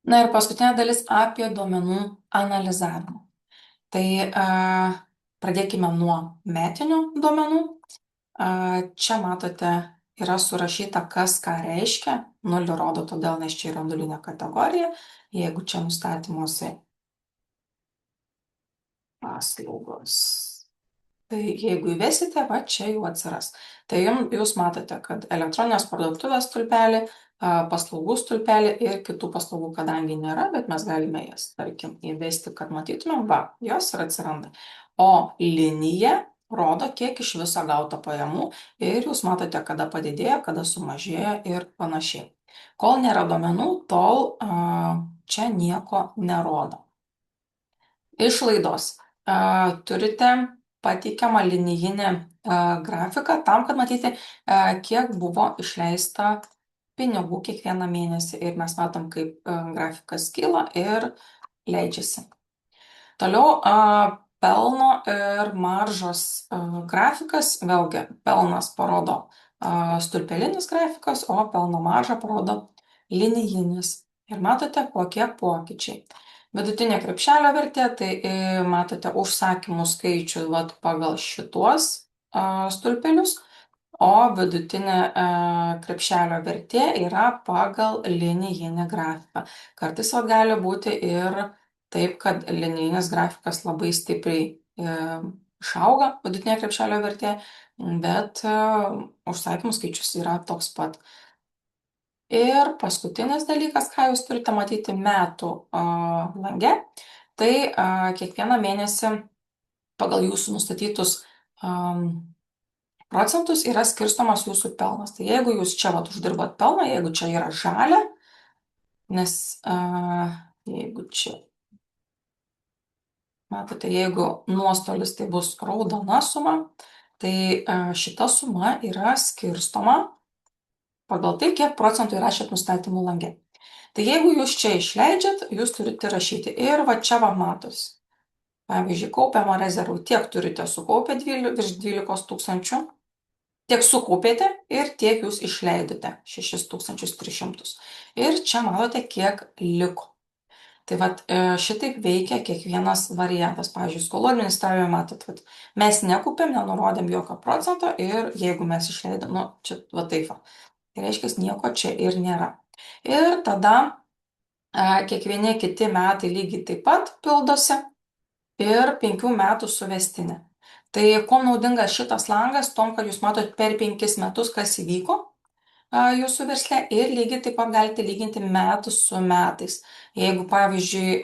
Na ir paskutinė dalis apie duomenų analizavimą. Tai pradėkime nuo metinių duomenų. Čia matote, yra surašyta, kas ką reiškia. 0 rodo todėl, nes čia yra nulinė kategorija. Jeigu čia nustatymuose paslaugos. Tai jeigu įvesite, va čia jau atsiras. Tai jūs matote, kad elektroninės parduotuvės stulpelį, paslaugų stulpelį ir kitų paslaugų, kadangi nėra, bet mes galime jas, tarkim, įvesti, kad matytumėm, va, jos ir atsiranda. O linija rodo, kiek iš viso gauta pajamų ir jūs matote, kada padidėjo, kada sumažėjo ir panašiai. Kol nėra duomenų, tol čia nieko nerodo. Išlaidos. Turite pateikiamą linijinį grafiką tam, kad matyti, kiek buvo išleista pinigų kiekvieną mėnesį. Ir mes matom, kaip grafikas kyla ir leidžiasi. Toliau pelno ir maržos grafikas. Vėlgi, pelnas parodo stulpelinis grafikas, o pelno maržą parodo linijinis. Ir matote, kokie pokyčiai. Vidutinė krepšelio vertė, tai matote užsakymų skaičių pagal šituos stulpelius, o vidutinė krepšelio vertė yra pagal linijinį grafiką. Kartais gali būti ir taip, kad linijinis grafikas labai stipriai išauga, vidutinė krepšelio vertė, bet užsakymų skaičius yra toks pat. Ir paskutinis dalykas, ką jūs turite matyti metų lange, tai kiekvieną mėnesį pagal jūsų nustatytus procentus yra skirstomas jūsų pelnas. Tai jeigu jūs čia uždirbat pelną, jeigu čia yra žalia, nes jeigu čia, matote, jeigu nuostolis tai bus raudona suma, tai šita suma yra skirstoma pagal tai, kiek procentų įrašėt nustatymų lange. Tai jeigu jūs čia išleidžiat, jūs turite rašyti ir va čia matos. Pavyzdžiui, kaupiamą rezervų tiek turite sukaupę virš 12 tūkstančių, tiek sukaupėte ir tiek jūs išleidote 6300. Ir čia matote, kiek liko. Tai šitaip veikia kiekvienas variantas. Pavyzdžiui, skolų administravime matot, mes nekaupėm, nenurodėm jokio procento ir jeigu mes išleidom, čia taip va. Tai reiškia, nieko čia ir nėra. Ir tada kiekvieni kiti metai lygiai taip pat pildosi ir 5 metų suvestinė. Tai kuo naudingas šitas langas, tom, kad jūs matot per 5 metus, kas įvyko jūsų versle ir lygiai taip pat galite lyginti metus su metais. Jeigu, pavyzdžiui,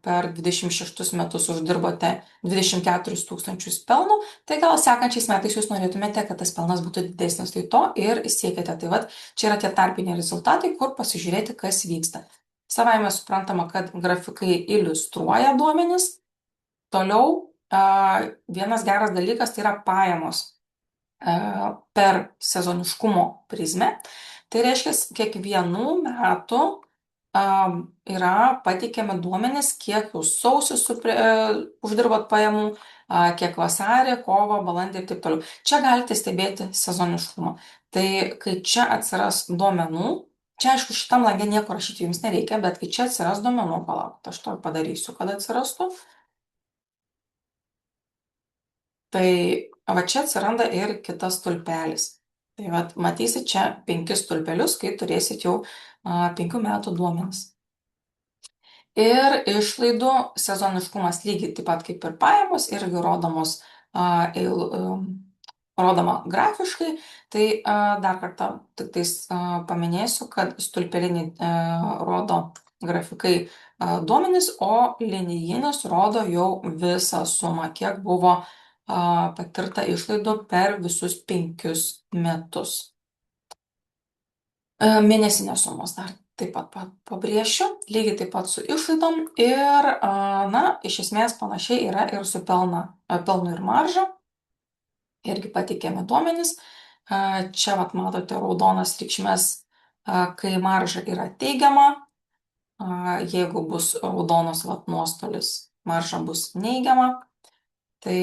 per 26 metus uždirbote 24 tūkstančius pelnų, tai gal sekančiais metais jūs norėtumėte, kad tas pelnas būtų didesnis, tai to ir siekite. Tai čia yra tie tarpiniai rezultatai, kur pasižiūrėti, kas vyksta. Savaime suprantama, kad grafikai iliustruoja duomenis. Toliau, vienas geras dalykas tai yra pajamos per sezoniškumo prizmę. Tai reiškia, kiekvienų metų yra pateikiami duomenys, kiek jūs sausis uždirbat pajamų, kiek vasarį, kovo, balandį ir taip toliau. Čia galite stebėti sezoniškumą. Tai kai čia atsiras duomenų, čia aišku šitam lange nieko rašyti jums nereikia, bet kai čia atsiras duomenų, palaukit, aš to padarysiu, kad atsirastų. Tai va čia atsiranda ir kitas stulpelis. Tai matysit čia 5 stulpelius, kai turėsit jau 5 metų duomenis. Ir išlaidų sezoniškumas lygiai taip pat kaip ir pajamos irgi rodoma grafiškai. Tai dar kartą tik tais paminėsiu, kad stulpeliniai rodo grafikai duomenis, o linijinis rodo jau visą sumą, kiek buvo patirta išlaidų per visus 5 metus. Mėnesinės sumos dar taip pat pabrėšiu, lygiai taip pat su išlaidom ir, iš esmės panašiai yra ir su pelnu ir marža. Irgi pateikiami duomenys. Čia matote raudonas reikšmes, kai marža yra teigiama. Jeigu bus raudonas nuostolis, marža bus neigiama. Tai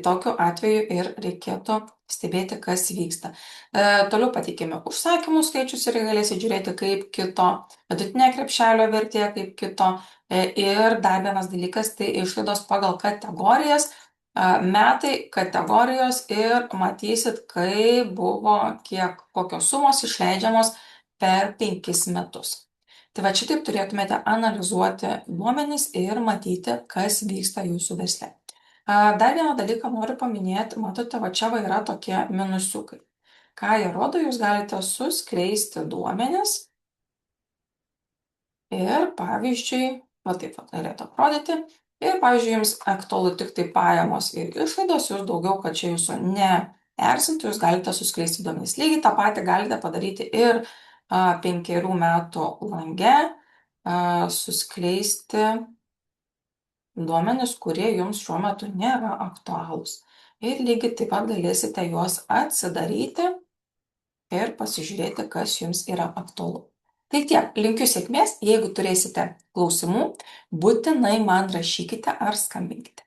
tokiu atveju ir reikėtų stebėti, kas vyksta. Toliau pateikiami užsakymų skaičius ir galėsit žiūrėti, kaip kito, vidutinė krepšelio vertė, kaip kito. Ir dar vienas dalykas, tai išlaidos pagal kategorijas, metai, kategorijos ir matysit, kaip buvo, kokios sumos išleidžiamos per 5 metus. Tai va šitaip turėtumėte analizuoti duomenis ir matyti, kas vyksta jūsų versle. Dar vieną dalyką noriu paminėti, matote, va čia va yra tokie minusiukai. Ką jie rodo, jūs galite suskleisti duomenis ir, pavyzdžiui, va taip va galėtų atrodyti. Ir, pavyzdžiui, jums aktualu tik tai pajamos ir išlaidos, jūs daugiau, kad čia jūsų neerzintų, jūs galite suskleisti duomenis. Lygiai tą patį galite padaryti ir 5 metų lange, suskleisti duomenis, kurie jums šiuo metu nėra aktualūs. Ir lygiai taip pat galėsite juos atsidaryti ir pasižiūrėti, kas jums yra aktualu. Tai tiek, linkiu sėkmės, jeigu turėsite klausimų, būtinai man rašykite ar skambinkite.